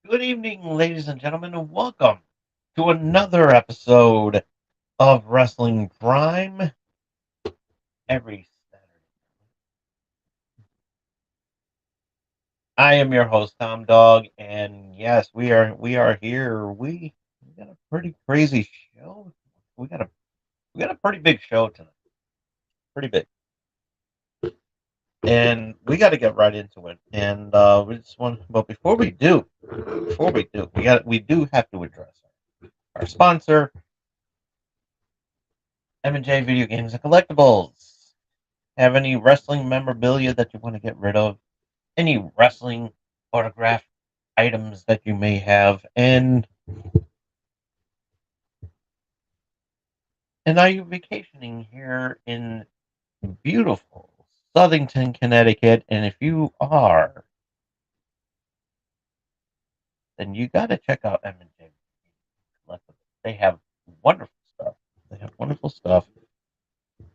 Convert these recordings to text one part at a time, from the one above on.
Good evening, ladies and gentlemen, and welcome to another episode of Wrestling Prime every Saturday. I am your host, Tom Dog, and yes, we are here. We got a pretty crazy show. We got a pretty big show tonight. Pretty big. And we got to get right into it. And we just want, but before we do, we do have to address our sponsor, M&J Video Games and Collectibles. Have any wrestling memorabilia that you want to get rid of? Any wrestling autograph items that you may have? And are you vacationing here in beautiful Southington, Connecticut? And if you are, then you got to check out M&J Collectibles. They have wonderful stuff. They have wonderful stuff,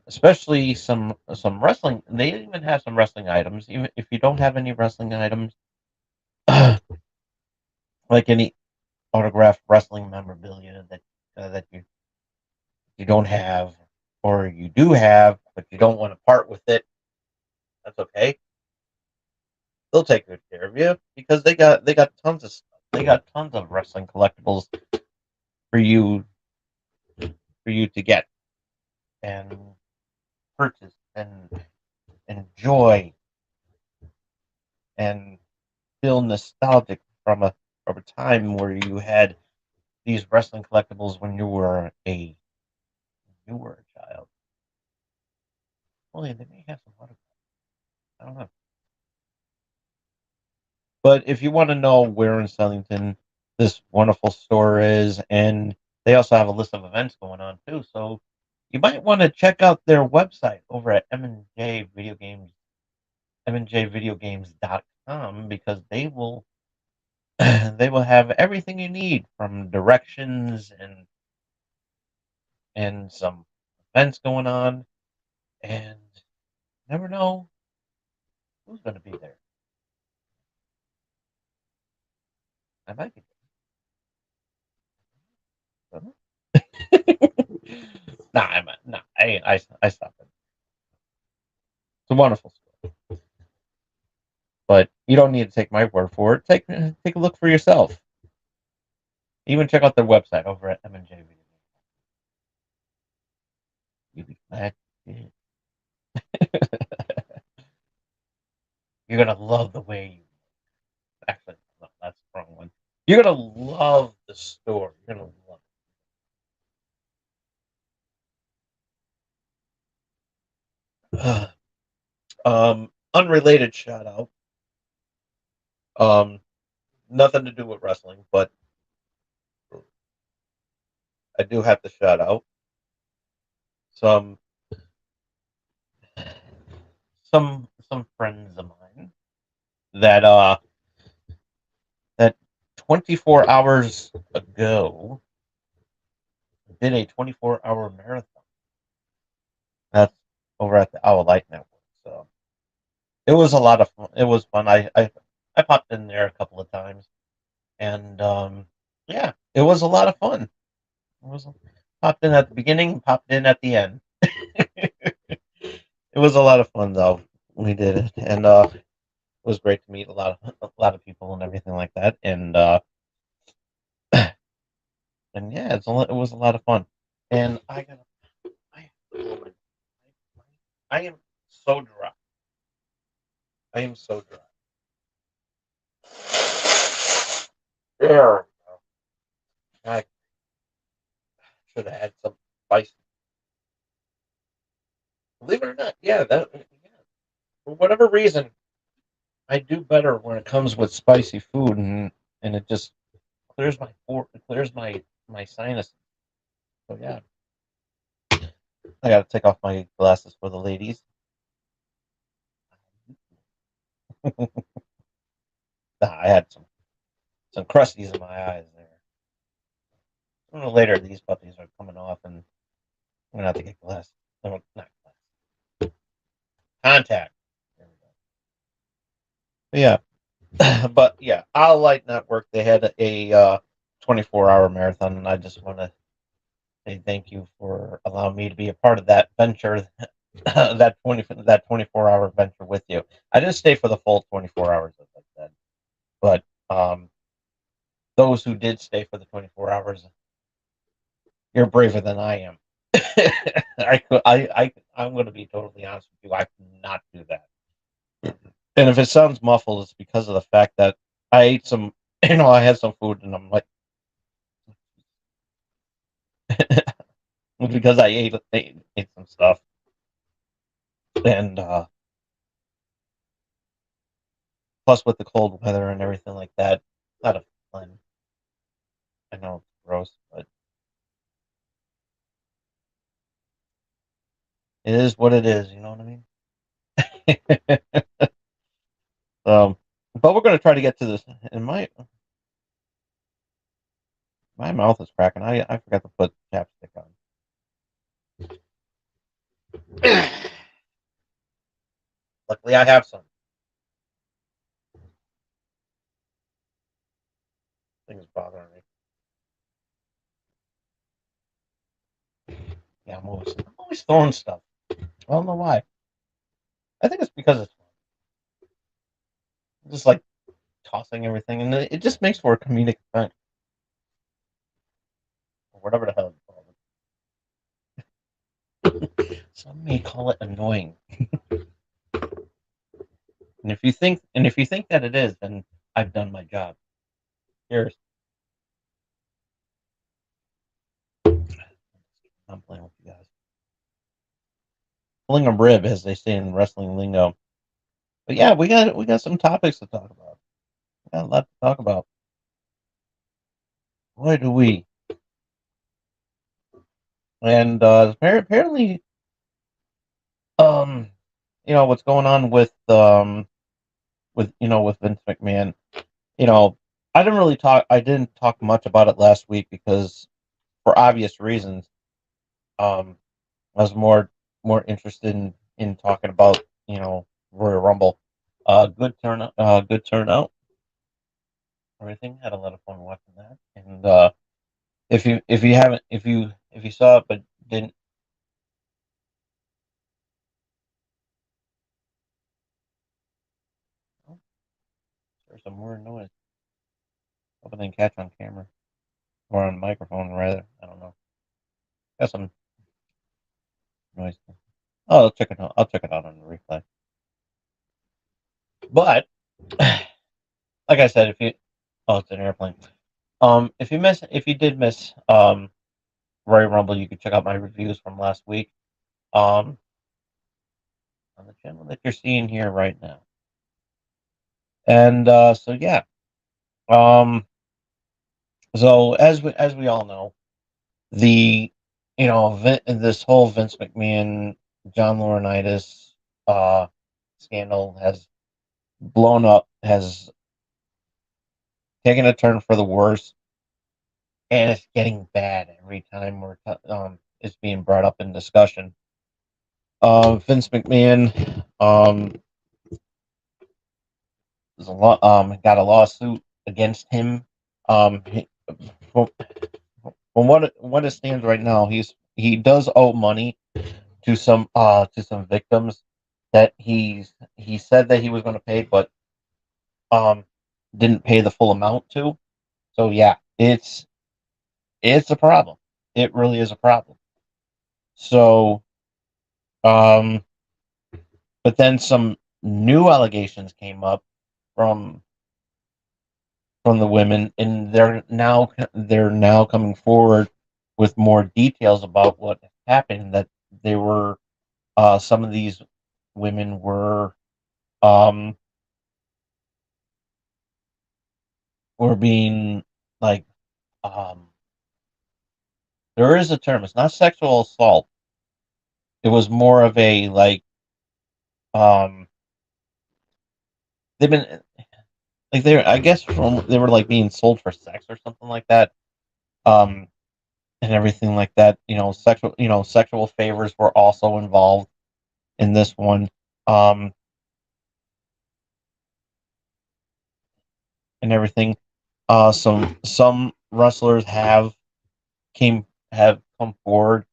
especially some wrestling. They even have some wrestling items. Even if you don't have any wrestling items, like any autographed wrestling memorabilia that you don't have, or you do have, but you don't want to part with it, that's okay. They'll take good care of you because they got tons of stuff. They got tons of wrestling collectibles for you to get and purchase and enjoy and feel nostalgic from a time where you had these wrestling collectibles when you were a child. Well, yeah, they may have some autographs. I don't know. But if you want to know where in Southington this wonderful store is, and they also have a list of events going on too, so you might want to check out their website over at M&J Video Games, mnjvideogames.com, because they will they will have everything you need from directions and some events going on, and you never know who's going to be there. I might be there. Nah, I stopped it. It's a wonderful story, but you don't need to take my word for it. Take a look for yourself. Even check out their website over at M&J Video. You'll be glad you did. You're gonna love the way you. Actually, no, that's the wrong one. You're gonna love the store. You're gonna love it. Unrelated shout out. Um, Nothing to do with wrestling, but I do have to shout out some some friends of mine that that 24 hours ago did a 24-hour marathon. That's over at the Owl Light Network. So it was a lot of fun. It was fun. I popped in there a couple of times, and yeah, it was a lot of fun. It was popped in at the beginning, popped in at the end. It was a lot of fun though. We did it, and it was great to meet a lot of people and everything like that. And yeah, it was a lot of fun. And I, I am so dry. I am so dry. There. I should have had some spice. Believe it or not, yeah, for whatever reason, I do better when it comes with spicy food, and it just it clears my sinus. So yeah, I got to take off my glasses for the ladies. Nah, I had some crusties in my eyes there. A little later, these puppies are coming off, and I'm gonna have to get glasses. No, not glasses. Contact. There we go. But yeah. But yeah, All Light Network, they had a 24-hour marathon, and I just want to say thank you for allowing me to be a part of that venture, that 24-hour venture with you. I didn't stay for the full 24 hours, as I said, but those who did stay for the 24 hours, you're braver than I am. I'm going to be totally honest with you. I could not do that. And if it sounds muffled, it's because of the fact that I ate some, I had some food, and I'm like, because I ate some stuff, and plus with the cold weather and everything like that, not a fun. I know it's gross, but it is what it is. You know what I mean? But we're going to try to get to this. And my mouth is cracking. I forgot to put chapstick on. Luckily, I have some. Things bothering me. Yeah, I'm always throwing stuff. I don't know why. I think it's because it's just like tossing everything, and it just makes for a comedic event, or whatever the hell you call it. Some may call it annoying. And if you think that it is, then I've done my job. Cheers. I'm playing with you guys. Pulling a rib, as they say in wrestling lingo. But yeah, we got some topics to talk about. We got a lot to talk about. Boy, do we! And apparently, um, what's going on with Vince McMahon. You know, I didn't really talk. I didn't talk much about it last week because, for obvious reasons, um, I was more interested in talking about Royal Rumble. Good turnout. Good turnout. Everything, had a lot of fun watching that. And if you haven't if you saw it but didn't, oh, there's some weird noise. Hope it didn't catch on camera or on microphone rather. I don't know. Got some noise. Oh, I'll check it out. I'll check it out on the replay. But like I said, if you oh, it's an airplane. If you did miss Royal Rumble, you can check out my reviews from last week um on the channel that you're seeing here right now. And so yeah. Um so as we all know, the this whole Vince McMahon John Laurinaitis scandal has blown up, has taken a turn for the worse, and it's getting bad every time it's being brought up in discussion. Vince McMahon got a lawsuit against him. From, from what it stands right now, he does owe money to some victims that he said that he was going to pay, but um didn't pay the full amount to. So yeah, it's a problem. It really is a problem. So um, but then some new allegations came up from the women, and they're now coming forward with more details about what happened. That they were some of these women um were being like um there is a term. It's not sexual assault. It was more of a like um they've been like I guess they were like being sold for sex or something like that. Um and everything like that. Sexual favors were also involved in this one. Um and everything. Some wrestlers have come forward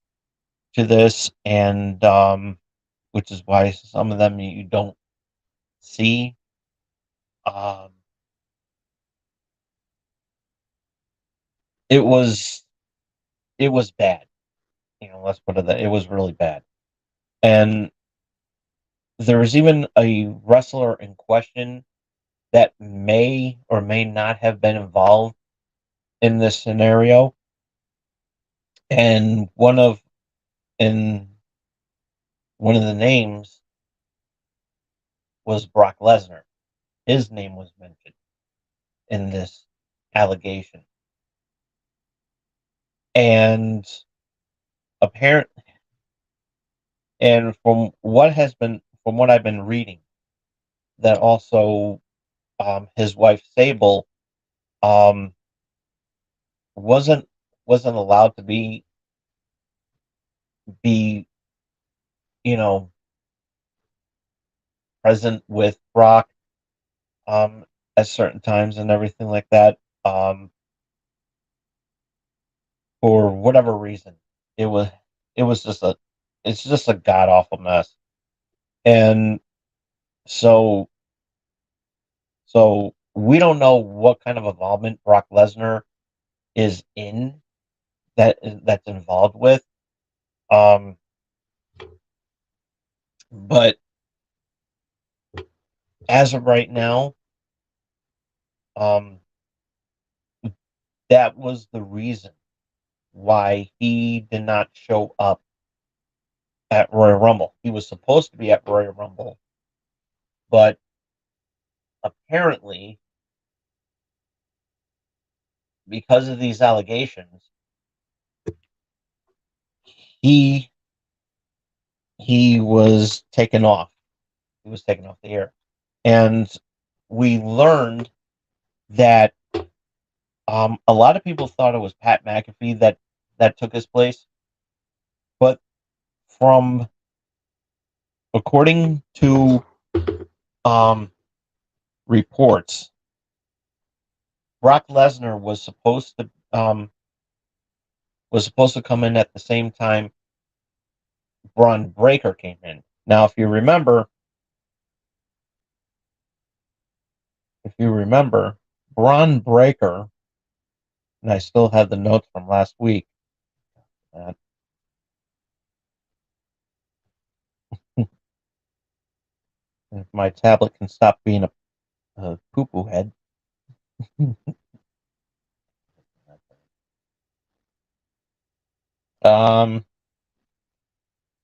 to this, and which is why some of them you don't see. Um, it was it was bad. Let's put it that it was really bad. And there was even a wrestler in question that may or may not have been involved in this scenario. And in one of the names was Brock Lesnar. His name was mentioned in this allegation. And apparently, and from what I've been reading, that also his wife Sable um, wasn't wasn't allowed to be you know present with Brock um, at certain times and everything like that, for whatever reason. It was it was just a it's just a god awful mess. And so so we don't know what kind of involvement Brock Lesnar is in that's involved with. Um, but as of right now, um, that was the reason why he did not show up at Royal Rumble. He was supposed to be at Royal Rumble, but apparently, because of these allegations, he he was taken off. He was taken off the air, and we learned that a lot of people thought it was Pat McAfee that took his place, but from according to um, reports, Brock Lesnar was supposed to come in at the same time Braun Breaker came in. Now, if you remember, Braun Breaker, and I still have the notes from last week. Uh, if my tablet can stop being a poo-poo head. um.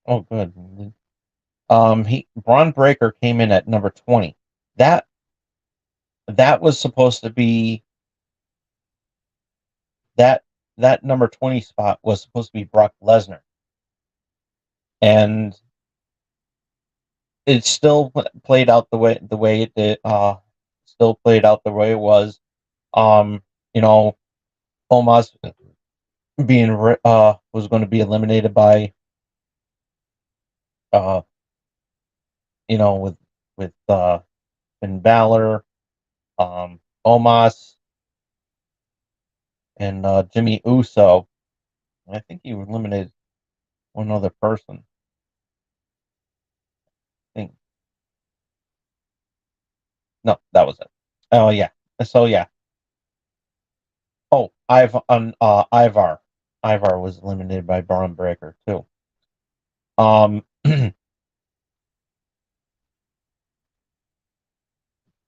Oh, good. He Braun Breaker came in at number 20. That that was supposed to be that that number 20 spot was supposed to be Brock Lesnar, and it still played out the way it did. Still played out the way it was. Um, you know, Omos being was going to be eliminated by uh with Finn Balor, Omos, and Jimmy Uso. I think he eliminated one other person. I think no, that was it. Oh yeah. So yeah. Oh, Ivar. Ivar was eliminated by Braun Breaker too.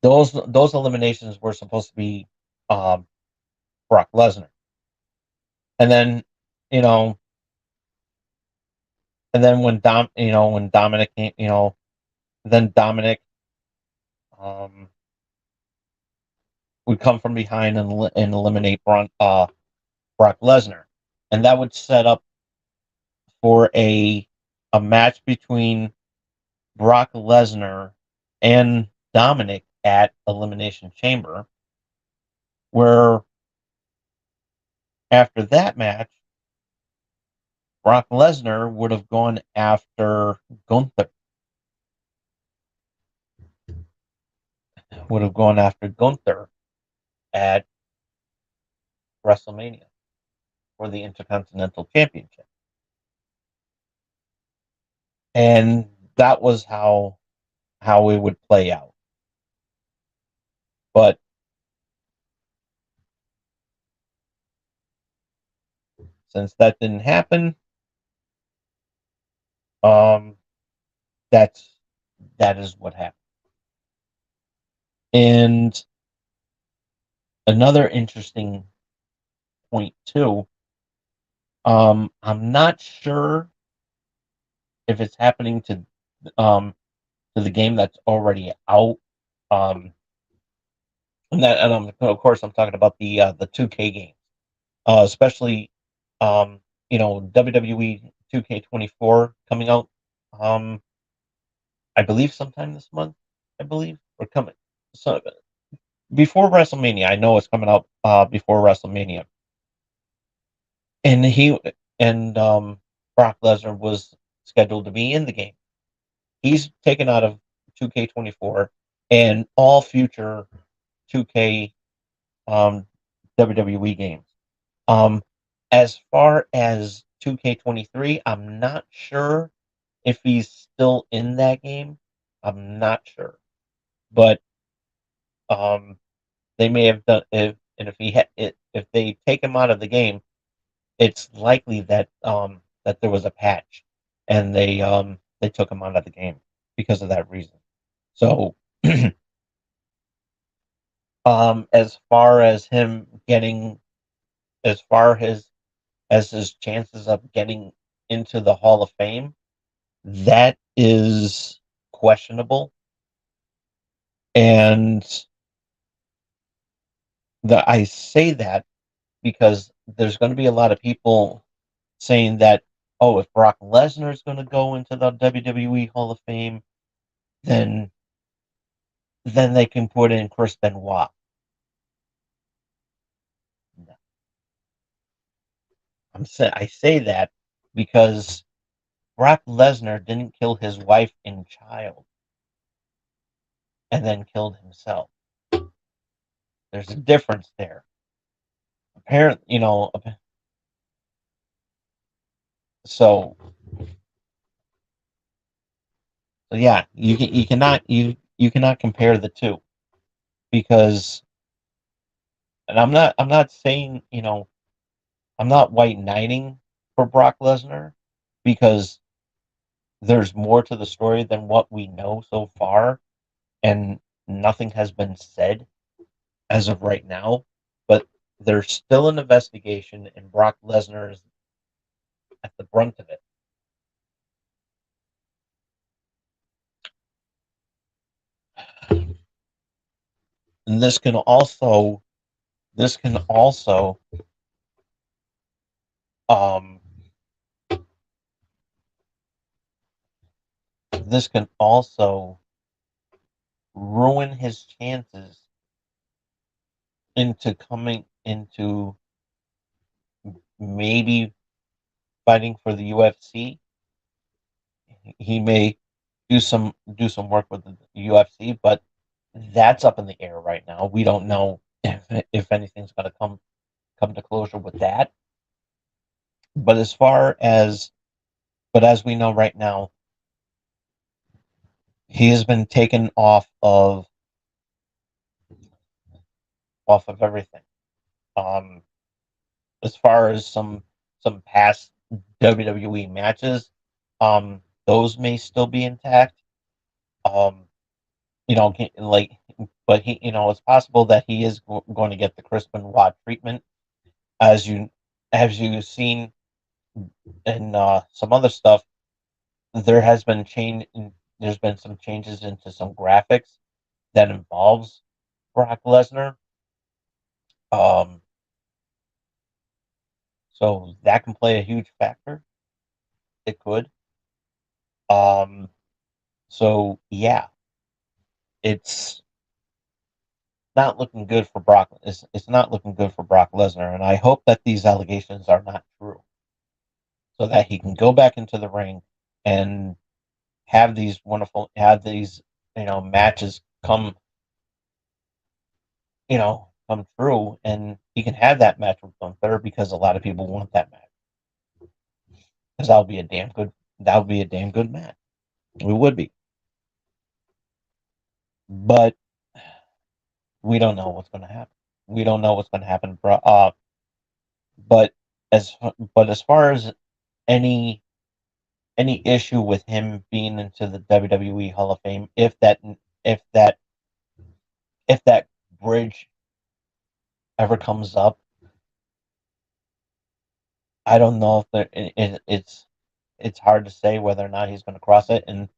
Those eliminations were supposed to be um, Brock Lesnar, and then you know, and then when Dominic came, then Dominic um, would come from behind and eliminate Brock Lesnar, and that would set up for a match between Brock Lesnar and Dominic at Elimination Chamber, where after that match, Brock Lesnar would have gone after Gunther. Would have gone after Gunther at WrestleMania for the Intercontinental Championship. And that was how it would play out. But since that didn't happen, um, that is what happened. And another interesting point too. I'm not sure if it's happening to the game that's already out. Um, and of course I'm talking about the 2K game, especially WWE 2K24 coming out. Um, I believe sometime this month. I believe we're coming. So before WrestleMania, I know it's coming out before WrestleMania, and Brock Lesnar was scheduled to be in the game. He's taken out of 2K24 and all future 2K um, WWE games. Um, as far as 2K23, I'm not sure if he's still in that game. I'm not sure, but um, they may have done if they take him out of the game, it's likely that that there was a patch, and they took him out of the game because of that reason. So as far as him getting as far as his chances of getting into the Hall of Fame, that is questionable. And I say that because there's going to be a lot of people saying that, oh, if Brock Lesnar is going to go into the WWE Hall of Fame, then they can put in Chris Benoit. I say that because Brock Lesnar didn't kill his wife and child and then killed himself. There's a difference there. Apparently, so yeah, you cannot compare the two because, and I'm not saying I'm not white knighting for Brock Lesnar because there's more to the story than what we know so far, and nothing has been said as of right now. But there's still an investigation, and Brock Lesnar is at the brunt of it. And this can also um, this can also ruin his chances into coming into maybe fighting for the UFC. He may do some work with the UFC, but that's up in the air right now. We don't know if anything's going to come to closure with that. But as we know right now, he has been taken off of everything. Um, as far as some past WWE matches, those may still be intact. Um, like, but it's possible that he is going to get the Chris Benoit treatment, as you've seen in some other stuff. There has been change. There's been some changes into some graphics that involves Brock Lesnar. Um, so that can play a huge factor. It could. Um, so yeah, it's not looking good for Brock. It's not looking good for Brock Lesnar, and I hope that these allegations are not true, so that he can go back into the ring and have these matches come, come true, and he can have that match with Gunther because a lot of people want that match. Because that would be a damn good. That would be a damn good match. It would be, but we don't know what's going to happen. We don't know what's going to happen. But as far as any issue with him being into the WWE Hall of Fame, if that if that bridge ever comes up, I don't know if it's hard to say whether or not he's going to cross it, and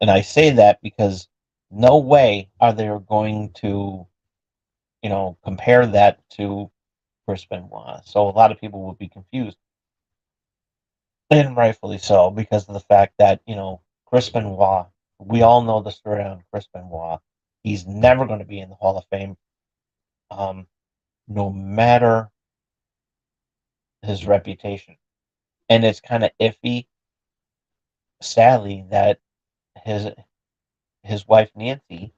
I say that because no way are they going to compare that to Chris Benoit. So a lot of people would be confused, and rightfully so, because of the fact that Chris Benoit. We all know the story on Chris Benoit. He's never going to be in the Hall of Fame, no matter his reputation, and it's kind of iffy, sadly, that his his wife Nancy,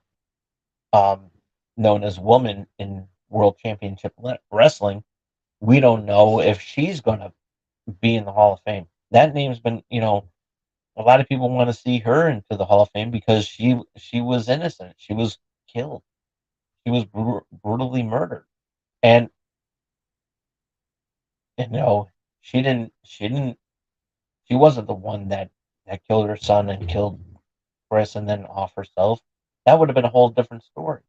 um, known as Woman in World Championship Wrestling, we don't know if she's going to be in the Hall of Fame. That name's been, a lot of people want to see her into the Hall of Fame because she was innocent. She was killed. She was brutally murdered, and you know she wasn't the one that killed her son and killed Chris and then off herself. That would have been a whole different story.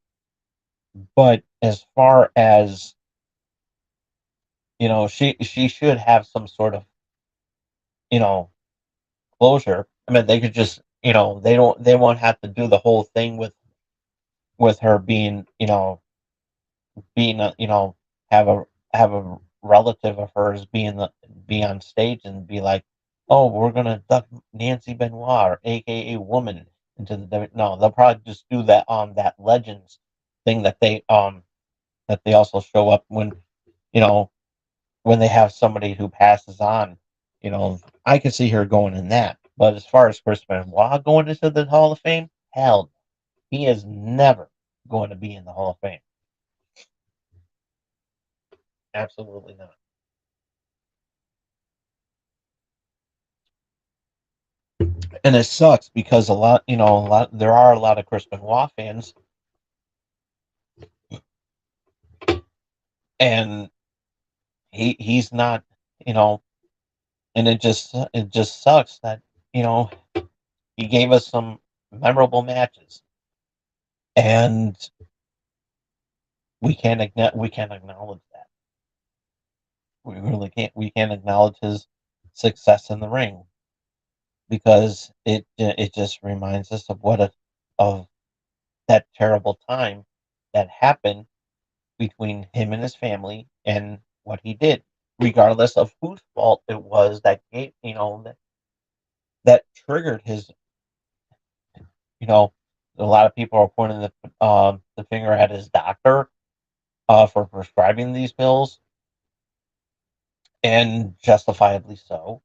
But as far as she should have some sort of you know closure. I mean, they could just they won't have to do the whole thing with her being a, have a relative of hers be on stage and be like, oh, we're gonna duck Nancy Benoit or AKA Woman into no, they'll probably just do that that Legends thing that they also show up you know when they have somebody who passes on. I can see her going in that. But as far as Chris Benoit going into the Hall of Fame, hell, he is never going to be in the Hall of Fame. Absolutely not. And it sucks because there are a lot of Chris Benoit fans, and he's not, you know, and it just sucks that you know he gave us some memorable matches, and we can't acknowledge that. We really can't. We can't acknowledge his success in the ring because it just reminds us of that terrible time that happened between him and his family and what he did, regardless of whose fault it was that gave that triggered his. You know, a lot of people are pointing the finger at his doctor for prescribing these pills, and justifiably so.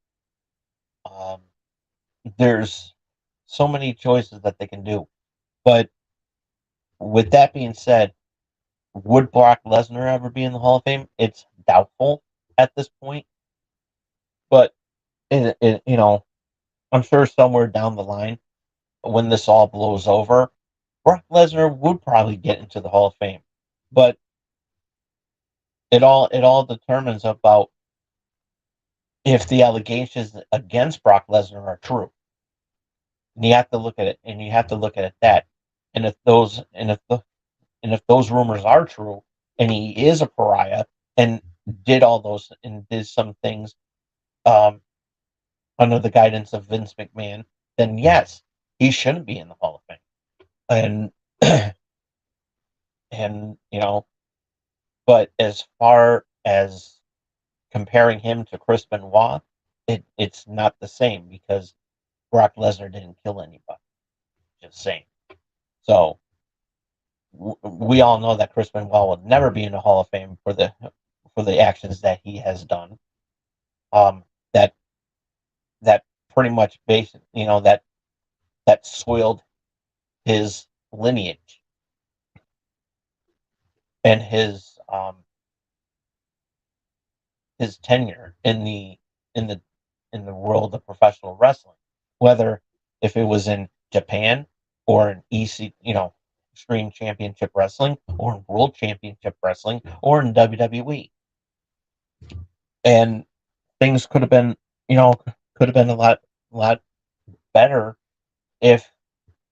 Um, there's so many choices that they can do, but with that being said, would Brock Lesnar ever be in the Hall of Fame? It's doubtful at this point, but I'm sure somewhere down the line, when this all blows over, Brock Lesnar would probably get into the Hall of Fame. But it all determines about if the allegations against Brock Lesnar are true. And you have to look at it, and you have to look at it that, and if those rumors are true, and he is a pariah and did some things um, under the guidance of Vince McMahon, then yes, he shouldn't be in the Hall of Fame. And and but as far as comparing him to Chris Benoit, it's not the same because Brock Lesnar didn't kill anybody. Just saying. So we all know that Chris Benoit will never be in the Hall of Fame for the actions that he has done. Um, that that pretty much that soiled his lineage. and his tenure in the in the world of professional wrestling, whether if it was in Japan or in Extreme Championship Wrestling or in World Championship Wrestling or in WWE. And things could have been, could have been a lot better if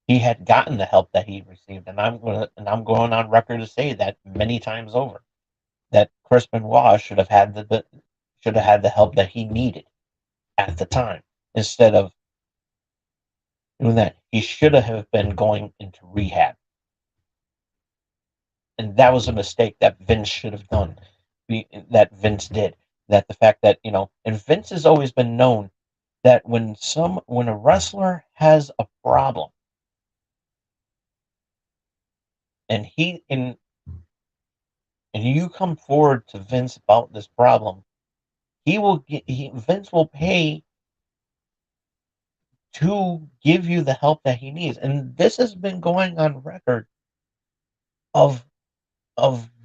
he had gotten the help that he received. And I'm going on record to say that many times over, that Chris Benoit should have had the help that he needed at the time. Instead of doing that, he should have been going into rehab. And that was a mistake that Vince should have done, that Vince did. That the fact that, and Vince has always been known that when a wrestler has a problem, and and you come forward to Vince about this problem, Vince will pay to give you the help that he needs. And this has been going on record of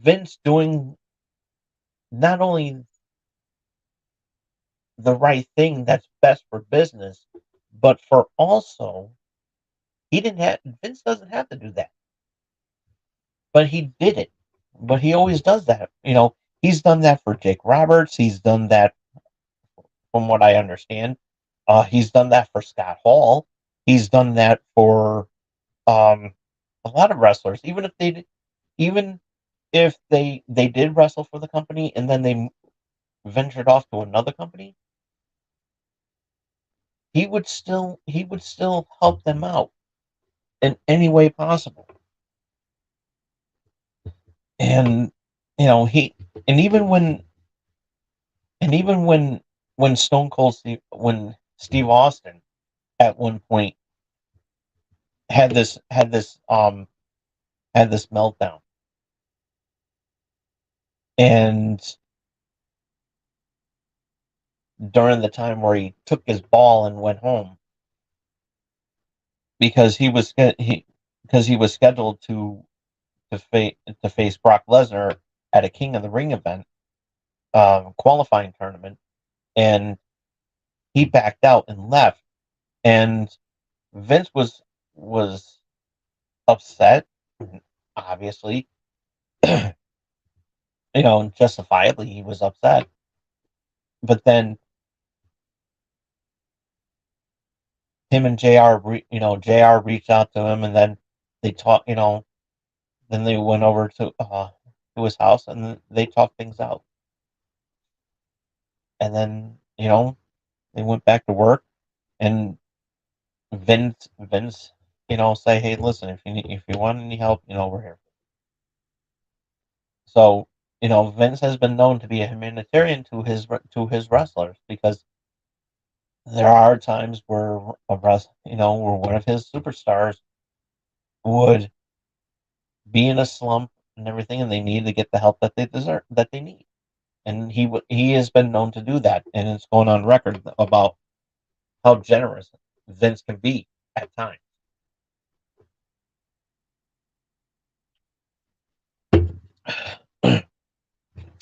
Vince doing not only the right thing that's best for business, but for also Vince doesn't have to do that. But he did it. But he always does that. He's done that for Jake Roberts. He's done that, from what I understand. He's done that for Scott Hall. He's done that for a lot of wrestlers. Even if they did wrestle for the company and then they ventured off to another company, he would still help them out in any way possible. And he and even when when Steve Austin at one point had this meltdown, and during the time where he took his ball and went home because he was scheduled to face Brock Lesnar at a King of the Ring event, qualifying tournament, and he backed out and left. And Vince was upset, obviously. Justifiably he was upset. But then him and JR reached out to him, and then they talked. Then they went over to his house, and they talked things out. And then they went back to work, and Vince, say, hey, listen, if you want any help, we're here. So, Vince has been known to be a humanitarian to his wrestlers, because there are times where where one of his superstars would be in a slump and everything, and they need to get the help that they need. And he has been known to do that, and it's going on record about how generous Vince can be at times.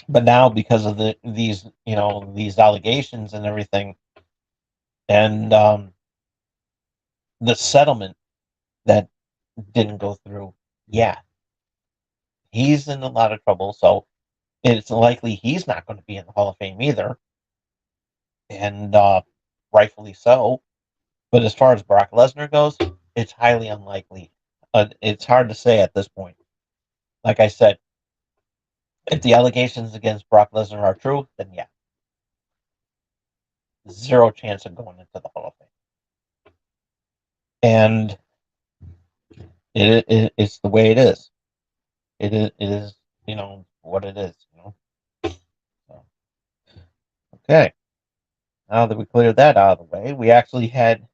But now, because of these allegations and everything, and the settlement that didn't go through, yeah, he's in a lot of trouble. So it's likely he's not going to be in the Hall of Fame either, and rightfully so. But as far as Brock Lesnar goes, it's highly unlikely. It's hard to say at this point. Like I said, if the allegations against Brock Lesnar are true, then yeah, zero chance of going into the Hall of Fame. And it's the way it is. It is what it is. So, okay. Now that we cleared that out of the way, we actually tackled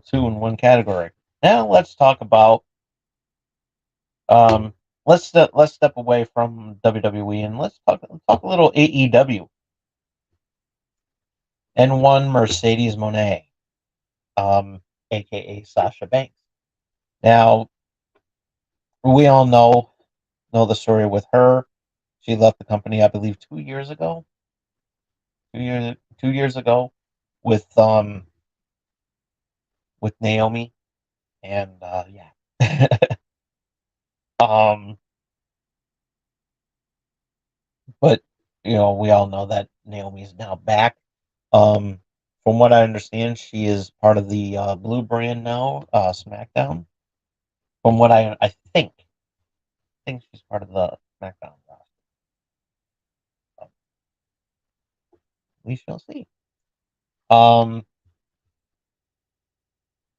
two in one category. Now let's talk about let's step away from WWE, and let's talk a little AEW. And one Mercedes Monet, aka Sasha Banks. Now, we all know the story with her. She left the company, I believe, 2 years ago. 2 years ago, with Naomi, and yeah. um, but we all know that Naomi's now back. Um, from what I understand, she is part of the Blue brand now, SmackDown. From what I think she's part of the SmackDown roster. So we shall see. Um,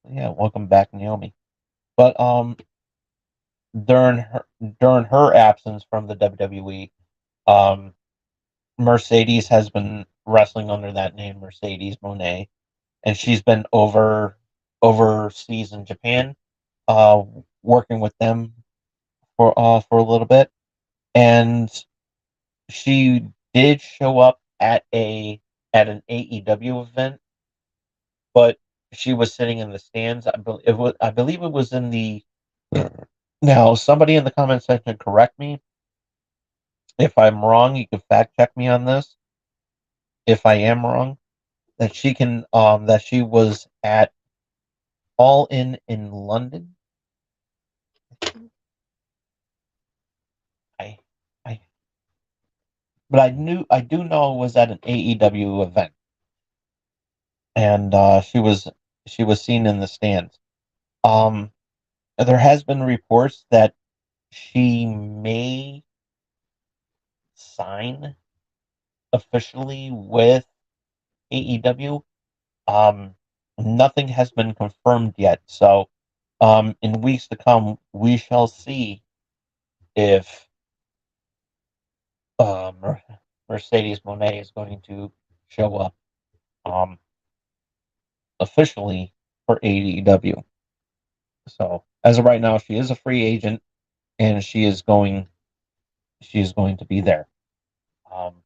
yeah, welcome back, Naomi. But during her during her absence from the WWE, um, Mercedes has been wrestling under that name, Mercedes Monet, and she's been overseas in Japan, uh, working with them for a little bit, and she did show up at an AEW event, but she was sitting in the stands. I believe it was in the. Now, somebody in the comment section correct me if I'm wrong. You can fact check me on this if I am wrong. That she was at All in London. I I but I do know it was at an AEW event, and she was seen in the stands. Um, there has been reports that she may sign officially with AEW. Um, Nothing has been confirmed yet, so in weeks to come, we shall see if Mer- Mercedes Monet is going to show up um, officially for AEW. So as of right now, she is a free agent, and she is going to be there. Um,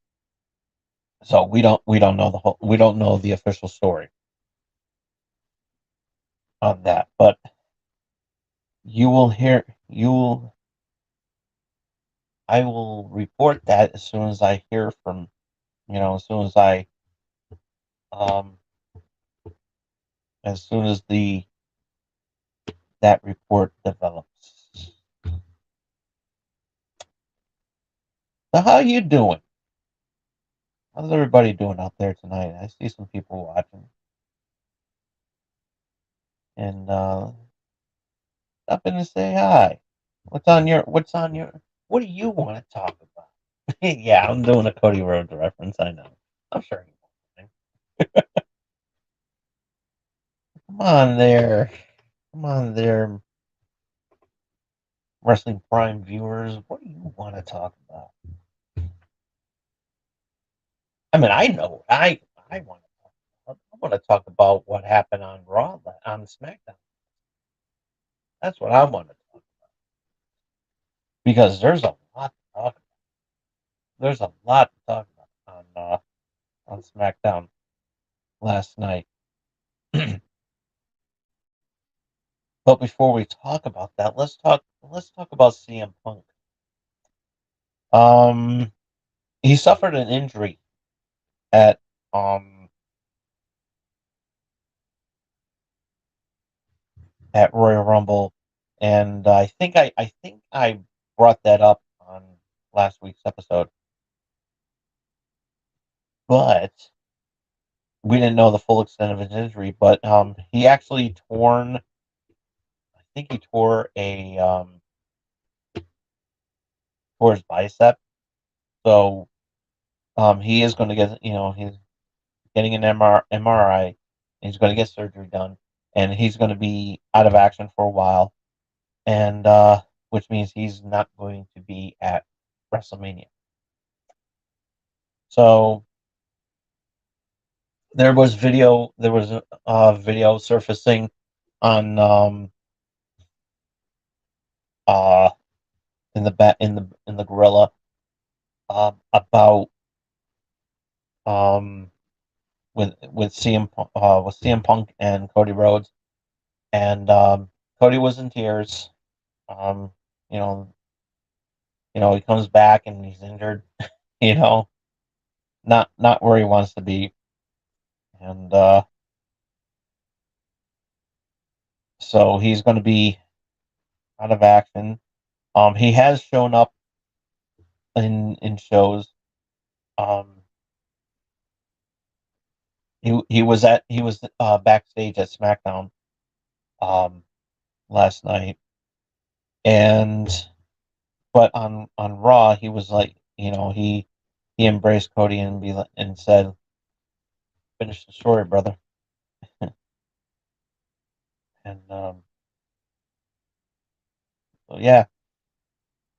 so we don't know the official story on that, but you will hear you will I will report that as soon as I hear from as soon as um the that report develops. So how you doing? How's everybody doing out there tonight? I see some people watching, and stop in and say hi. What do you want to talk about? Yeah, I'm doing a Cody Rhodes reference. I know. I'm sure you won't. Come on there. Come on there, Wrestling Prime viewers. What do you want to talk about? I mean, I know. I want to talk about. I want to talk about what happened on Raw, on SmackDown. That's what I want to talk because there's a lot to talk about. There's a lot to talk about on SmackDown last night. But before we talk about that, let's talk about CM Punk. Um, he suffered an injury at um at Royal Rumble, and I think I brought that up on last week's episode, but we didn't know the full extent of his injury. But he actually I think he tore his bicep, so he is going to get he's getting an MRI. He's going to get surgery done, and he's going to be out of action for a while, and which means he's not going to be at WrestleMania. So there was a video surfacing on uh in the gorilla about um with CM Punk and Cody Rhodes, and Cody was in tears. Um, you know, he comes back and he's injured. You know, not where he wants to be, and so he's going to be out of action. He has shown up in shows. Um, he was backstage at SmackDown um last night, and but on Raw he was like, he embraced Cody and and said, "Finish the story, brother." And so yeah,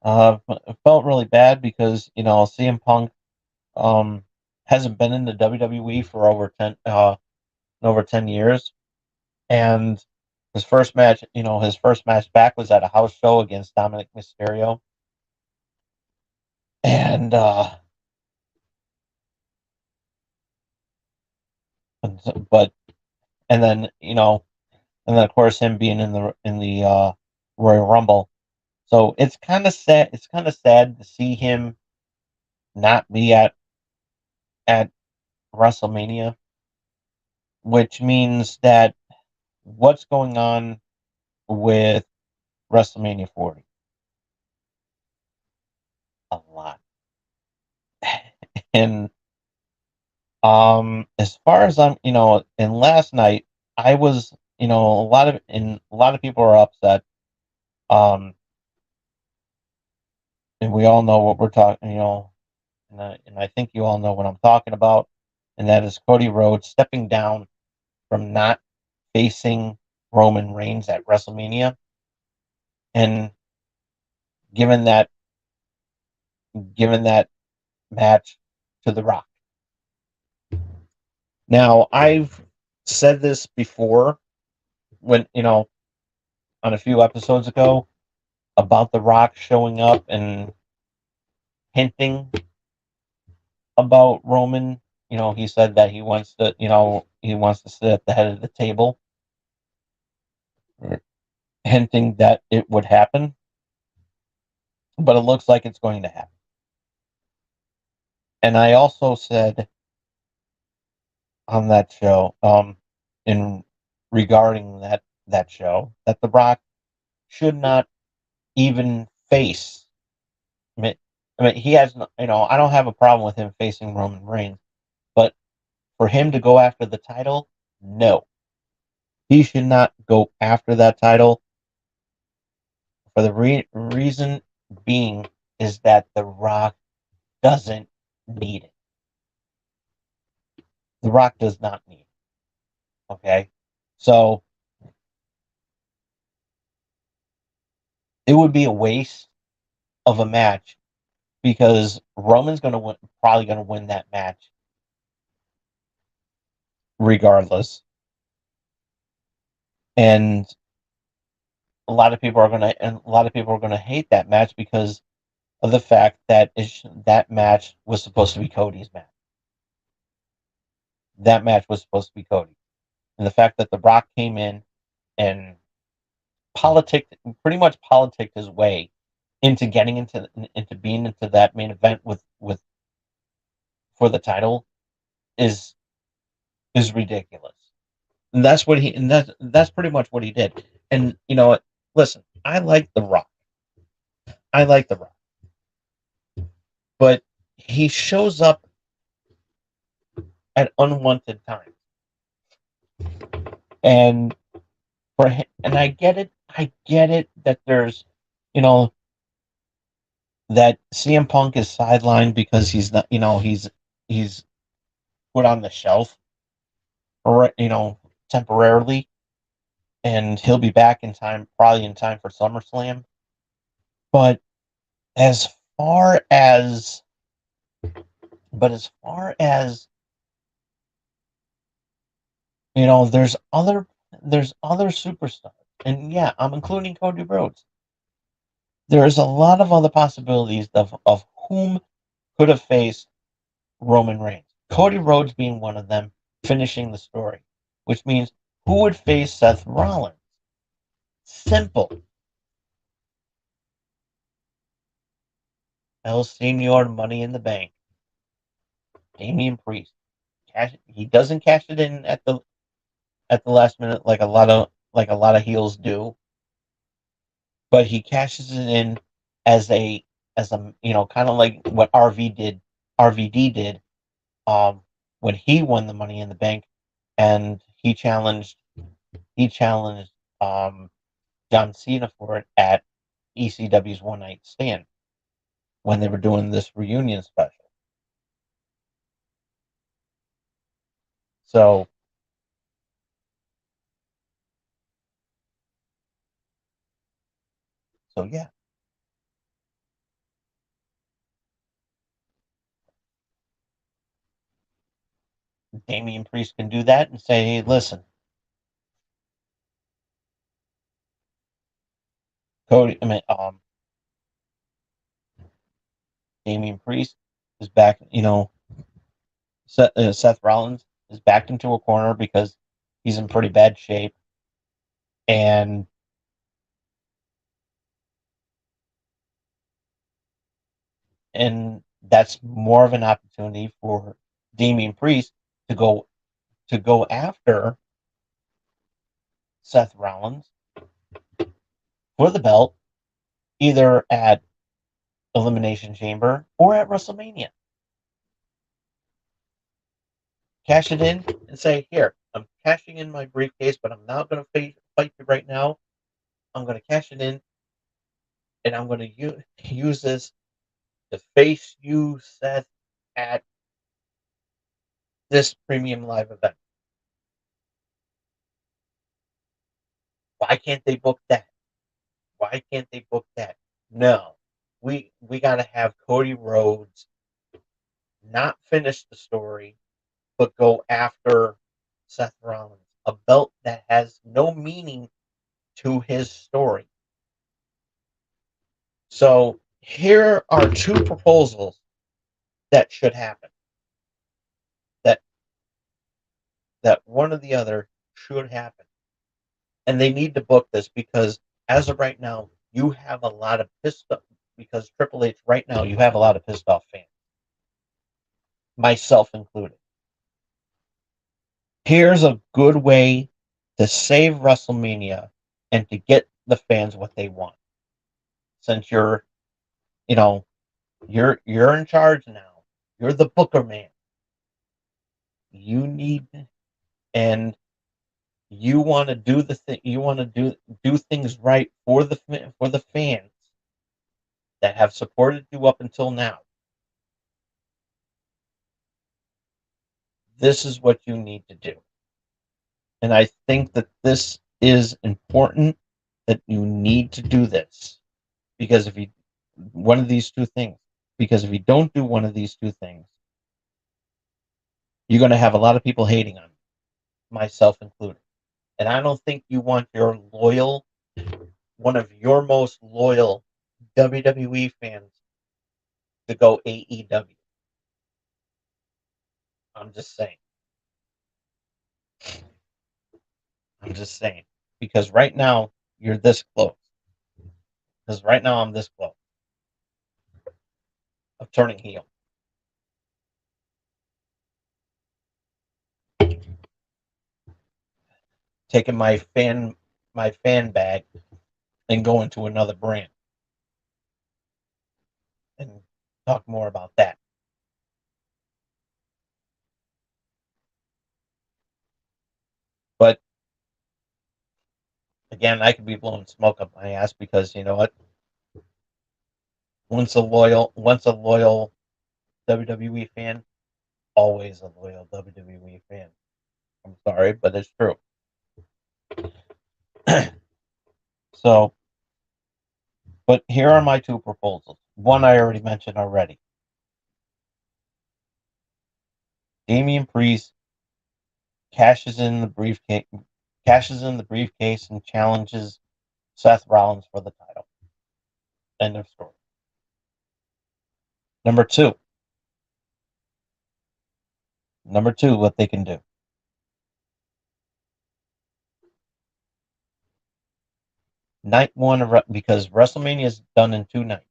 it felt really bad because CM Punk um hasn't been in the WWE for over 10 years, and his first match back was at a house show against Dominic Mysterio, and but and then of course him being in the Royal Rumble. So it's kind of sad. It's kind of sad to see him not be at WrestleMania, which means that what's going on with WrestleMania 40? A lot. And as far as and last night I was, a lot of people are upset. Um, and we all know what we're talking, and I think you all know what I'm talking about, and that is Cody Rhodes stepping down from not facing Roman Reigns at WrestleMania and given that given that match to The Rock. Now, I've said this before when, on a few episodes ago about The Rock showing up and hinting about Roman. He said that he wants to sit at the head of the table, hinting that it would happen, but it looks like it's going to happen. And I also said on that show, in regarding that show, that The Rock should not even face. I mean, he has, I don't have a problem with him facing Roman Reigns, but for him to go after the title, no, he should not go after that title. For the reason being is that The Rock doesn't need it. The Rock does not need it. Okay, so it would be a waste of a match because Roman's going to probably going to win that match regardless, and a lot of people are going to hate that match because of the fact that that match was supposed to be Cody's match. That match was supposed to be Cody, and the fact that The Rock came in and pretty much politicked his way into getting into being into that main event with for the title is ridiculous. And that's pretty much what he did. And you know what? Listen, I like The Rock. I like The Rock. But he shows up at unwanted times. And I get it. I get it that there's, you know, that CM Punk is sidelined because he's not, he's put on the shelf, or temporarily, and he'll be back in time, probably in time for SummerSlam. But as far as, as far as there's other superstars, and yeah, I'm including Cody Rhodes. There's a lot of other possibilities of whom could have faced Roman Reigns. Cody Rhodes being one of them, finishing the story, which means who would face Seth Rollins? Simple. El Senor Money in the Bank, Damian Priest. He doesn't cash it in at the last minute like a lot of heels do, but he cashes it in as a kind of like what RVD did when he won the Money in the Bank, and he challenged um, John Cena for it at ECW's One Night Stand when they were doing this reunion special. So yeah, Damian Priest can do that and say, hey, listen, Cody, Damian Priest is back. Seth Rollins is backed into a corner because he's in pretty bad shape, and that's more of an opportunity for Damian Priest to go after Seth Rollins for the belt, either at Elimination Chamber or at WrestleMania. Cash it in and say, here, I'm cashing in my briefcase, but I'm not going to fight you right now. I'm going to cash it in, and I'm going to use this to face you, Seth, at this premium live event. Why can't they book that? Why can't they book that? No. We got to have Cody Rhodes not finish the story, but go after Seth Rollins. A belt that has no meaning to his story. So here are two proposals that should happen. That one or the other should happen. And they need to book this because as of right now, you have a lot of pissed off because Triple H right now you have a lot of pissed off fans, myself included. Here's a good way to save WrestleMania and to get the fans what they want. Since you know, you're in charge now. You're the booker man. You need and you want to do the thing. You want to do things right for the fans that have supported you up until now. This is what you need to do. And I think that this is important that you need to do this because if you one of these two things because if you don't do one of these two things, you're going to have a lot of people hating on you, myself included. And I don't think you want one of your most loyal WWE fans to go AEW. I'm just saying. I'm just saying. Because right now, you're this close. Because right now, I'm this close of turning heel. Taking my fan bag and going to another brand and talk more about that. But again, I could be blowing smoke up my ass because you know what? Once a loyal WWE fan, always a loyal WWE fan. I'm sorry, but it's true. So, but here are my two proposals. One I already mentioned already. Damian Priest cashes in the briefcase and challenges Seth Rollins for the title. End of story. Number two, what they can do. Night one, because WrestleMania is done in 2 nights.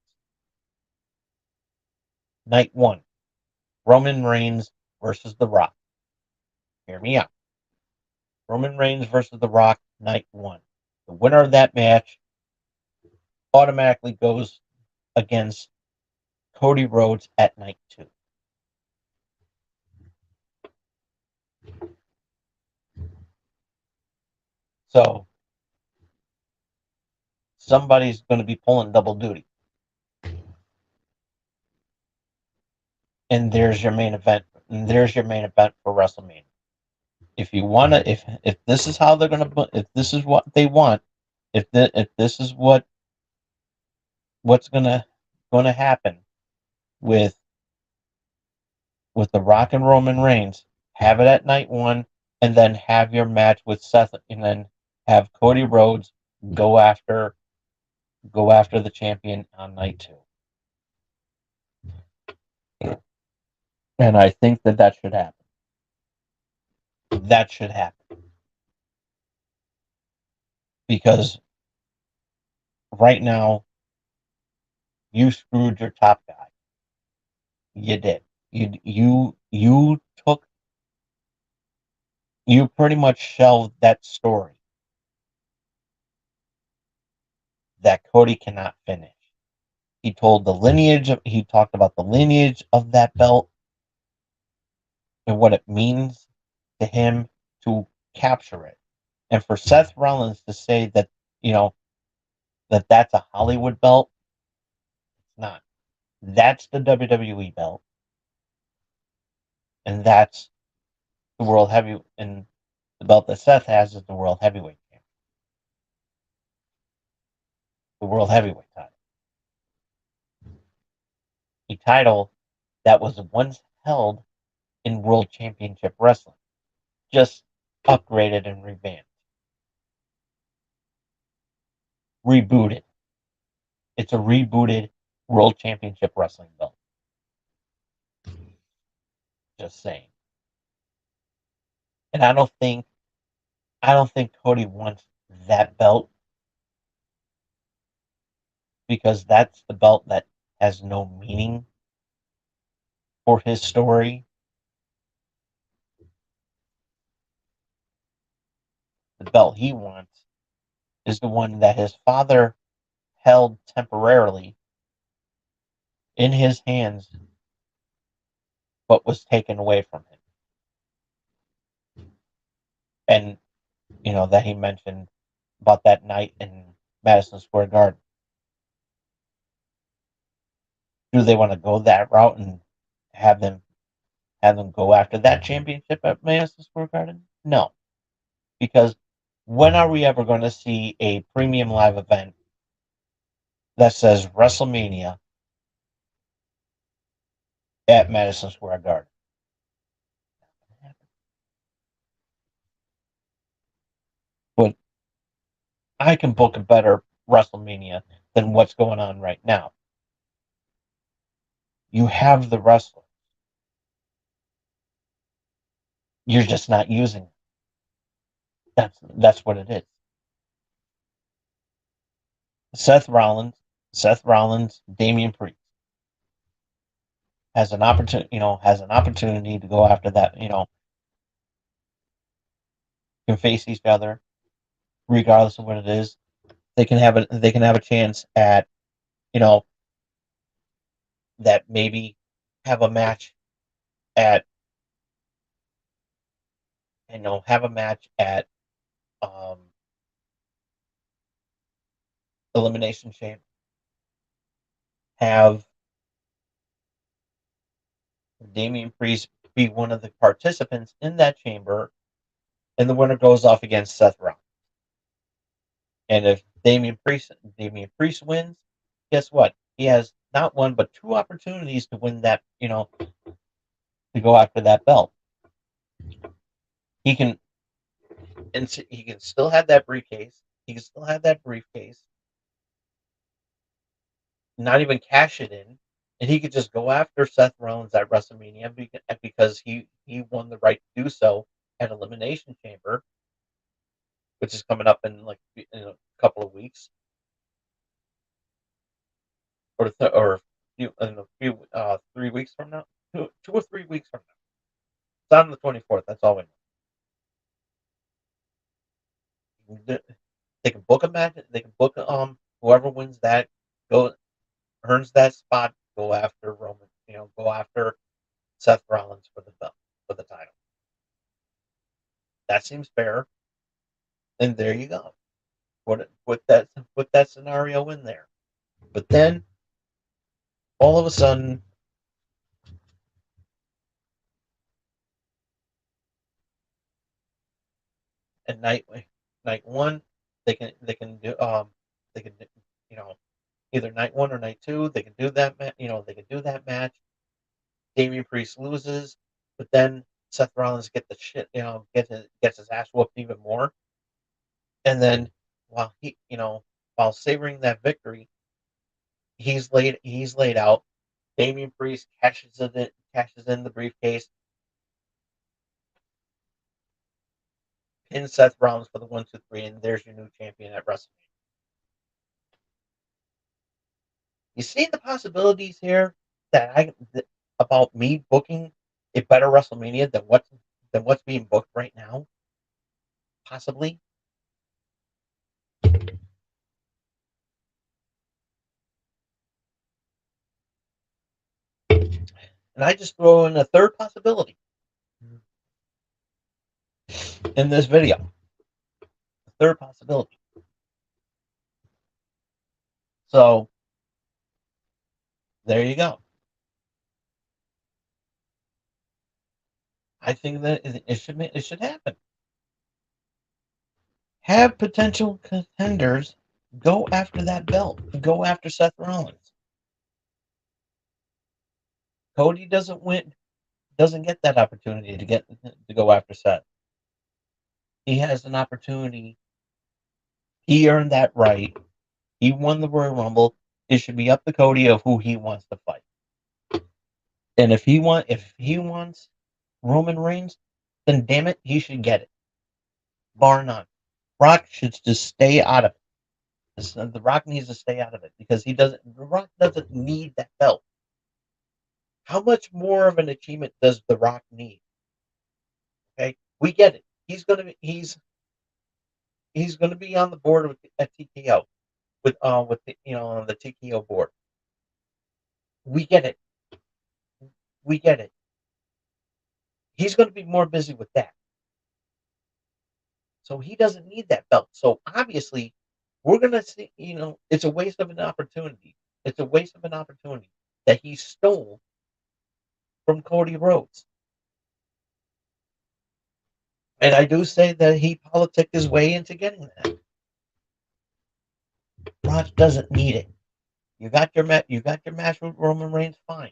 Night 1, Roman Reigns versus The Rock. Hear me out. Roman Reigns versus The Rock, Night 1. The winner of that match automatically goes against Cody Rhodes at Night 2. So somebody's going to be pulling double duty. And there's your main event. And there's your main event for WrestleMania. If you want to, if this is how they're going to, if this is what they want, if this is what's going to happen with The Rock and Roman Reigns, have it at Night 1, and then have your match with Seth, and then have Cody Rhodes go after the champion on Night 2. And I think that should happen. That should happen. Because right now, you screwed your top guy. You did. You pretty much shelved that story that Cody cannot finish. He talked about the lineage of that belt and what it means to him to capture it. And for Seth Rollins to say that, that's a Hollywood belt, it's not. That's the WWE belt. And that's the world heavy, and the belt that Seth has is the world heavyweight champion. The world heavyweight title. A title that was once held in World Championship Wrestling, just upgraded and revamped. Rebooted. It's a rebooted World Championship Wrestling belt. Just saying. And I don't think Cody wants that belt, because that's the belt that has no meaning for his story. The belt he wants is the one that his father held temporarily in his hands, but was taken away from him. And, that he mentioned about that night in Madison Square Garden. Do they want to go that route and have them go after that championship at Madison Square Garden? No. Because when are we ever going to see a premium live event that says WrestleMania at Madison Square Garden? But I can book a better WrestleMania than what's going on right now. You have the wrestlers. You're just not using them. That's what it is. Seth Rollins, Damian Priest has an opportunity to go after that. Can face each other, regardless of what it is. They can have a chance at, that maybe have a match at, um, Elimination Chamber. Have Damian Priest be one of the participants in that chamber, and the winner goes off against Seth Rollins. And if Damian Priest wins, guess what? He has not one but two opportunities to win that, to go after that belt. He can still have that briefcase. He can still have that briefcase. Not even cash it in, and he could just go after Seth Rollins at WrestleMania because he won the right to do so at Elimination Chamber, which is coming up in a couple of weeks, or 3 weeks from now, 2 or 3 weeks from now. It's on the 24th. That's all we know. They can book a match. They can book whoever wins that go earns that spot. Go after Roman. Go after Seth Rollins for the belt for the title. That seems fair. And there you go. Put that scenario in there. But then all of a sudden, at night one, they can do they can either night one or night two they can do that they can do that match. Damian Priest loses, but then Seth Rollins gets his ass whooped even more, and then while while savoring that victory, he's laid out. Damian Priest cashes in the briefcase, pins Seth Rollins for the 1, 2, 3, and there's your new champion at WrestleMania. You see the possibilities here about me booking a better WrestleMania than what's being booked right now, possibly. And I just throw in a third possibility in this video. A third possibility. So there you go. I think that it should happen. Have potential contenders go after that belt. Go after Seth Rollins. Cody doesn't get that opportunity to go after Seth. He has an opportunity. He earned that right. He won the Royal Rumble. It should be up to Cody of who he wants to fight. And if he wants Roman Reigns, then damn it, he should get it. Bar none. Brock should just stay out of it. The Rock needs to stay out of it because the Rock doesn't need that belt. How much more of an achievement does The Rock need? Okay, we get it. He's gonna be on the board at TKO with on the TKO board. We get it. We get it. He's going to be more busy with that. So he doesn't need that belt. So obviously, we're going to see, it's a waste of an opportunity. It's a waste of an opportunity that he stole from Cody Rhodes. And I do say that he politicked his way into getting that. Rod doesn't need it. You got your match with Roman Reigns, fine,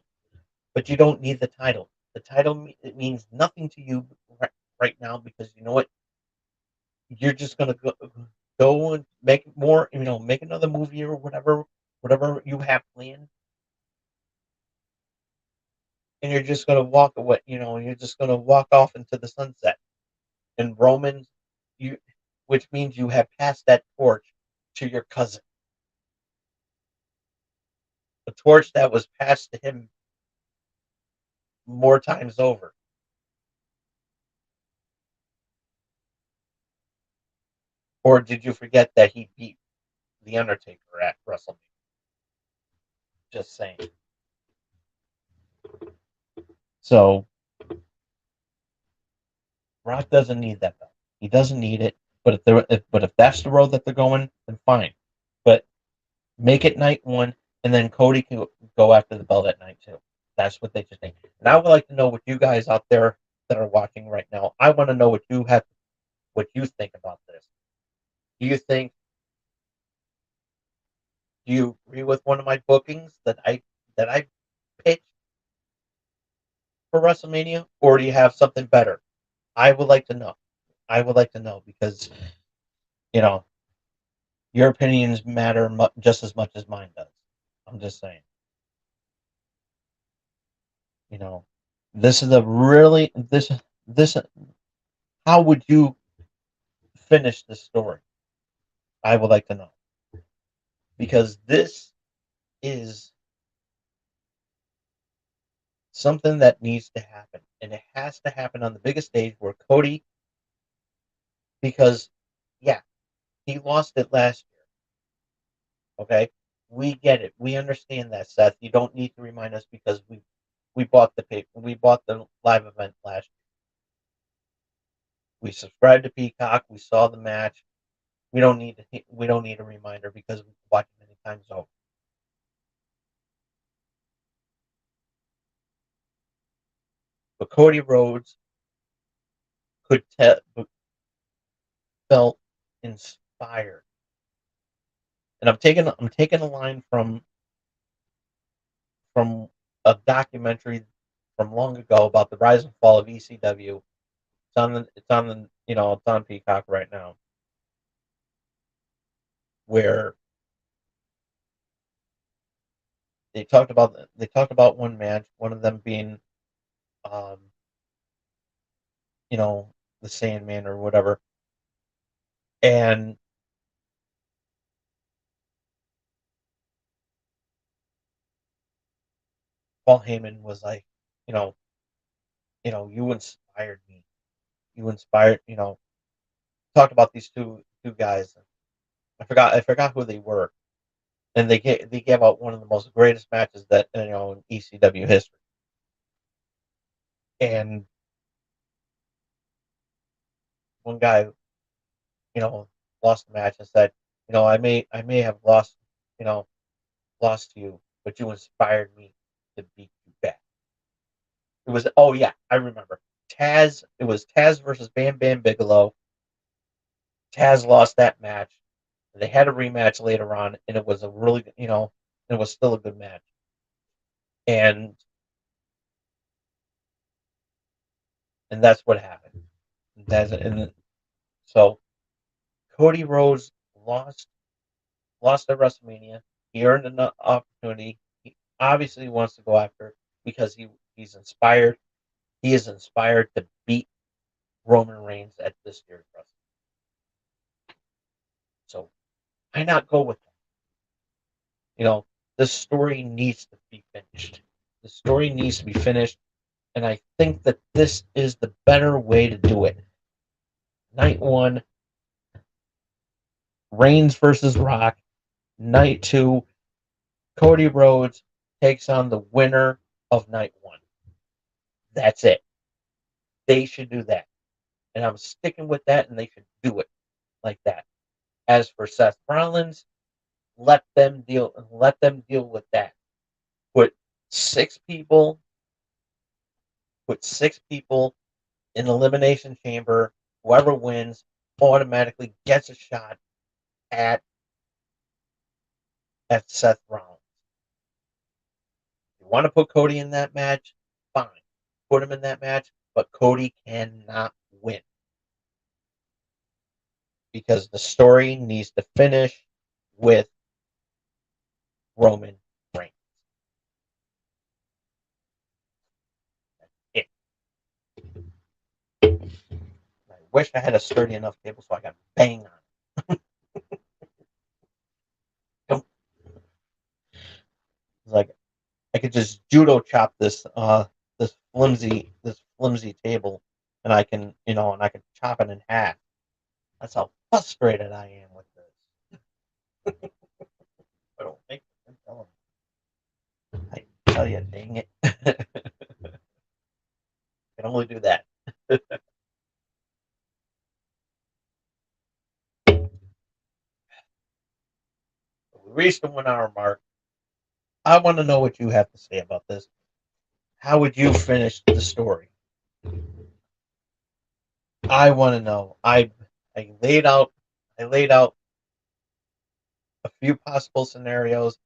but you don't need the title. The title it means nothing to you right now because you know what? You're just gonna go and make more, make another movie or whatever you have planned, and you're just gonna walk away. You're just gonna walk off into the sunset. And Roman, you, which means you have passed that torch to your cousin, a torch that was passed to him more times over. Or did you forget that he beat the Undertaker at WrestleMania? Just saying. So Rock doesn't need that belt. He doesn't need it. But if that's the road that they're going, then fine. But make it night one, and then Cody can go after the belt at night two. That's what they just think. And I would like to know what you guys out there that are watching right now. I want to know what you think about this. Do you think? Do you agree with one of my bookings that I pitched for WrestleMania, or do you have something better? I would like to know. I would like to know because you know your opinions matter just as much as mine does. I'm just saying. You know, this is a really this. How would you finish the story? I would like to know because this is something that needs to happen, and it has to happen on the biggest stage where Cody, because yeah, he lost it last year. Okay, we get it. We understand that, Seth. You don't need to remind us because we bought we bought the live event last year. We subscribed to Peacock. We saw the match. We don't need a reminder because we watched it many times over. But Cody Rhodes could felt inspired, and I'm taking a line from a documentary from long ago about the rise and fall of ECW. It's on Peacock right now, where they talked about one match, one of them being, um, you know, the Sandman or whatever, and Paul Heyman was like, you know, you inspired me. You inspired, talked about these two guys. I forgot who they were, and they gave out one of the most greatest matches that in ECW history. And one guy, you know, lost the match and said, I may have you know, lost to you, but you inspired me to beat you back. It was oh yeah, I remember. Taz. It was Taz versus Bam Bam Bigelow. Taz lost that match. They had a rematch later on, and it was a really, it was still a good match. And that's what happened. And so Cody Rhodes lost at WrestleMania. He earned an opportunity. He obviously wants to go after it because he's inspired. He is inspired to beat Roman Reigns at this year's WrestleMania. So why not go with that? The story needs to be finished. The story needs to be finished, and I think that this is the better way to do it. Night one, Reigns versus Rock. Night two, Cody Rhodes takes on the winner of night one. That's it. They should do that. And I'm sticking with that, and they should do it like that. As for Seth Rollins, let them deal with that. Put six people put six people in elimination chamber. Whoever wins automatically gets a shot at Seth Rollins. If you want to put Cody in that match, fine. Put him in that match, but Cody cannot win because the story needs to finish with Roman Reigns. It. I wish I had a sturdy enough table so I could bang on it. It's like I could just judo chop this flimsy table, and I can chop it in half. That's how frustrated I am with this. I don't think I tell you, dang it, I can only do that. We reached the 1 hour mark. I want to know what you have to say about this. How would you finish the story? I want to know. I laid out I laid out a few possible scenarios,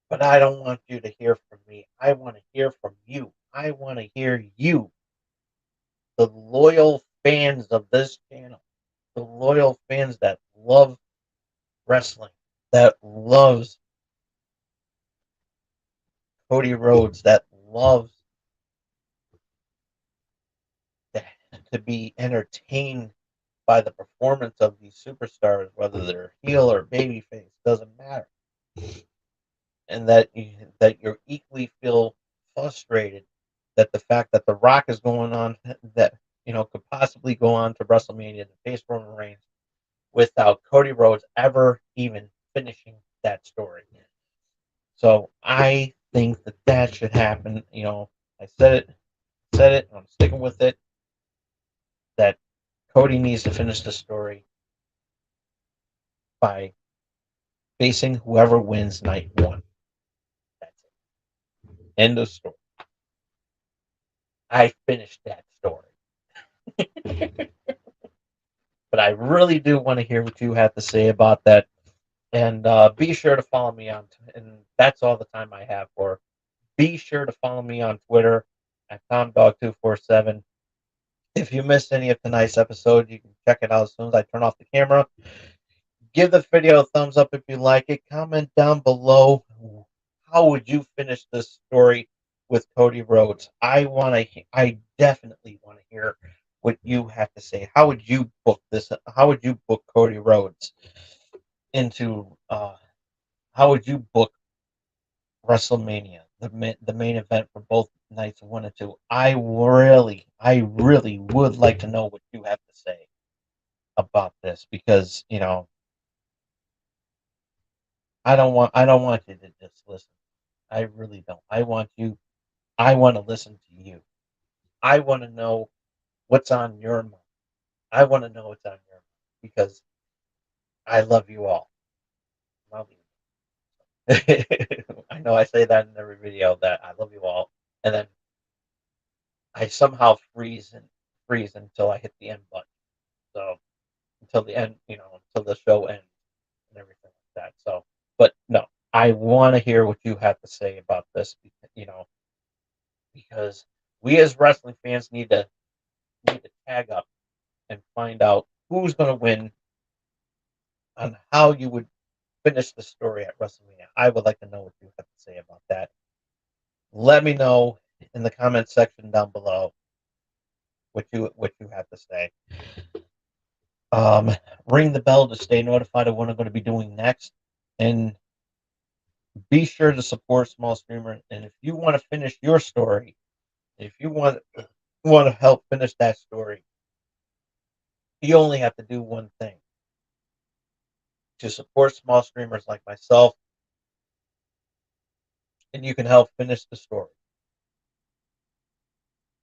but I don't want you to hear from me. I want to hear from you. I want to hear you, the loyal fans of this channel, the loyal fans that love wrestling, that loves Cody Rhodes, that loves to, to be entertained by the performance of these superstars, whether they're heel or babyface, doesn't matter. And that you equally feel frustrated that the fact that The Rock is going on, that could possibly go on to WrestleMania to face Roman Reigns without Cody Rhodes ever even finishing that story. So I think that should happen. I said it, and I'm sticking with it. That Cody needs to finish the story by facing whoever wins night one. That's it. End of story. I finished that story. But I really do want to hear what you have to say about that. And be sure to follow me on, and that's all the time I have for. Be sure to follow me on Twitter at TomDog247. If you missed any of tonight's episode, you can check it out as soon as I turn off the camera. Give the video a thumbs up if you like it. Comment down below, how would you finish this story with Cody Rhodes? I definitely want to hear what you have to say. How would you book this? How would you book Cody Rhodes into? How would you book WrestleMania, the main event for both nights 1 and 2? I really would like to know what you have to say about this, because I don't want you to just listen. I really don't. I want to listen to you. I want to know what's on your mind. I want to know what's on your mind, because I love you all. Love you. I know I say that in every video, that I love you all, and then I somehow freeze until I hit the end button. So until the end, until the show ends and everything like that. So, but no, I want to hear what you have to say about this. Because we as wrestling fans need to tag up and find out who's going to win, on how you would finish the story at WrestleMania. I would like to know what you have to say about that. Let me know in the comment section down below what you have to say. Um, Ring the bell to stay notified of what I'm going to be doing next, and be sure to support small streamers. And if you want to finish your story, if you want to help finish that story, you only have to do one thing: to support small streamers like myself, and you can help finish the story.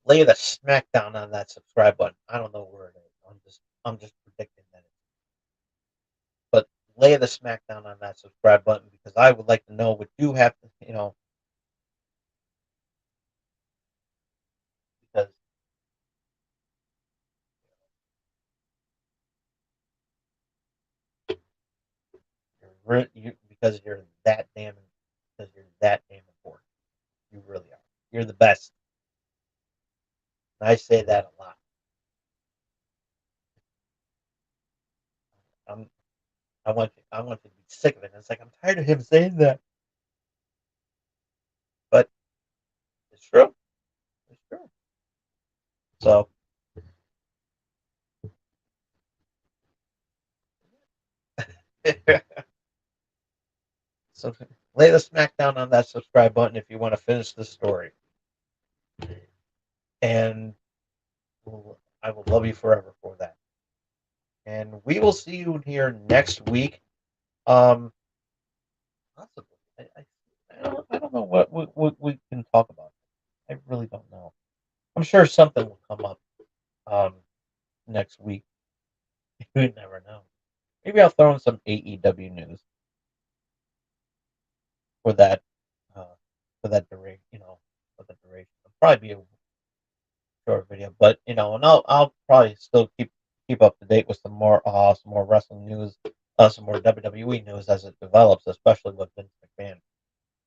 Lay the smackdown on that subscribe button. I don't know where it is. I'm just predicting that. But lay the smackdown on that subscribe button, because I would like to know what you have to, because because you're that damn important. You really are. You're the best. And I say that a lot. I'm I want you to be sick of it. And it's like, I'm tired of him saying that. But it's true. It's true. So so lay the smackdown on that subscribe button if you want to finish the story. And I will love you forever for that. And we will see you here next week. Um, Possibly. I don't know what we can talk about. I really don't know. I'm sure something will come up um, next week. You never know. Maybe I'll throw in some AEW news for that uh, for that duration. For the duration. It'll probably be a short video, but and I'll probably still keep up to date with some more wrestling news, some more WWE news as it develops, especially with Vince McMahon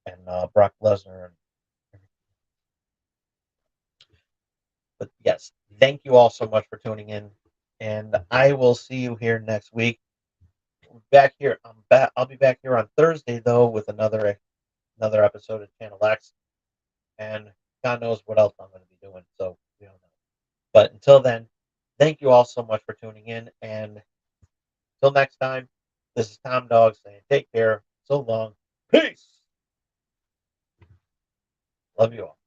and Brock Lesnar. But yes, thank you all so much for tuning in, and I will see you here next week. Back here, I'm back. I'll be back here on Thursday though, with another episode of Channel X, and God knows what else I'm going to be doing. So we don't know. But until then, thank you all so much for tuning in, and until next time, this is Tom Dog saying take care. So long. Peace. Love you all.